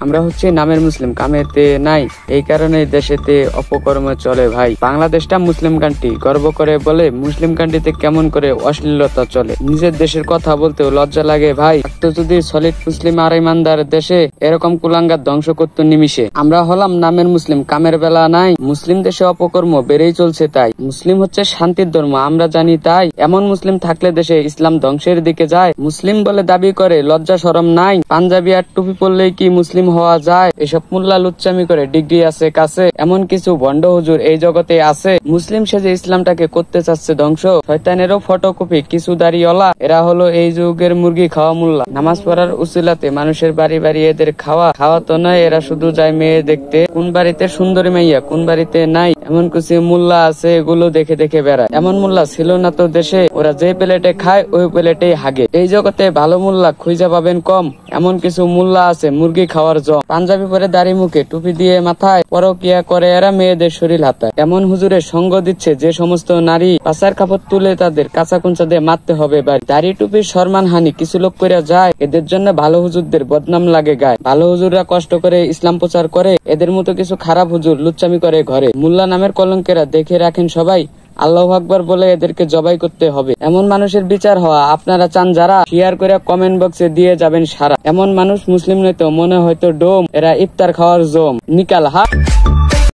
আমরা হচ্ছে নামের মুসলিম, কামেতে নাই, এই কারণে দেশেতে অপকর্ম চলে ভাই। বাংলাদেশটা মুসলিম কান্ট্রি, গর্ব করে বলে মুসলিম কান্ট্রিতে কেমন করে অশ্লীলতা চলে। নিজের দেশের কথা বলতেও লজ্জা লাগে ভাই। তো যদি সলিড মুসলিম আর ইমানদার দেশে এরকম কুলাঙ্গার ধ্বংস করতো নিমিশে। আমরা হলাম নামের মুসলিম, কামের বেলা নাই। মুসলিম দেশে অপকর্ম বেড়েই চলছে, তাই মুসলিম হচ্ছে শান্তির ধর্ম আমরা জানি, তাই এমন মুসলিম থাকলে দেশে ইসলাম ধ্বংসের দিকে যায়। মুসলিম বলে দাবি করে লজ্জা শরম নাই, পাঞ্জাবি আর টুপি পরলেই কি মুসলিম হওয়া যায়? এসব মোল্লা লুচ্চামি করে ডিগ্রি আছে কাছে, এমন কিছু ভণ্ড হুজুর এই জগতে আছে। মুসলিম সেজে ইসলামটাকে করতে চাচ্ছে ধ্বংস, শয়তানেরও ফটোকপি কিছু দাড়িওয়ালা। এরা হলো এই যুগের মুরগি খাওয়া মোল্লা। নামাজ পড়ার উসিলাতে মানুষের বাড়ি বাড়ি এদের খাওয়া তো নয়, এরা শুধু যায় মেয়ে দেখতে। কোন বাড়িতে সুন্দরী মাইয়া, কোন বাড়িতে নাই, এমন কিছু মোল্লা আছে, এগুলো দেখে দেখে বেড়ায়। এমন মোল্লা ছিল না তো দেশে, ওরা যে প্লেটে খায় ওই প্লেটেই হাগে। এই জগতে ভালো মোল্লা খুঁজে পাবেন কম, এমন কিছু মোল্লা আছে মুরগি খাওয়ার জম। পাঞ্জাবি পরে দাড়ি মুখে টুপি দিয়ে মাথায়, পরকিয়া করে এরা মেয়েদের শরীর হাতায়। এমন হুজুরের সঙ্গ দিচ্ছে যে সমস্ত নারী, পাচার কাপড় তুলে তাদের কাঁচা কুঞ্চা দিয়ে মারতে হবে বাড়ি। দাড়ি টুপির সম্মান হানি কিছু লোক করে যায়, এদের জন্য ভালো হুজুরদের বদনাম লাগে গায়ে। ভালো হুজুররা কষ্ট করে ইসলাম প্রচার করে, এদের মতো কিছু খারাপ হুজুর লুচ্চামি করে ঘরে। মোল্লা নামের কলঙ্কেরা দেখে রাখেন সবাই, আল্লাহু আকবার বলে এদেরকে জবাই করতে হবে। এমন মানুষের বিচার হওয়া আপনারা চান যারা, শেয়ার করে কমেন্ট বক্সে দিয়ে যাবেন সারা। এমন মানুষ মুসলিম নয়তো মনে হয়তো ডোম, এরা ইফতার খাওয়ার জম। নিকাল হা।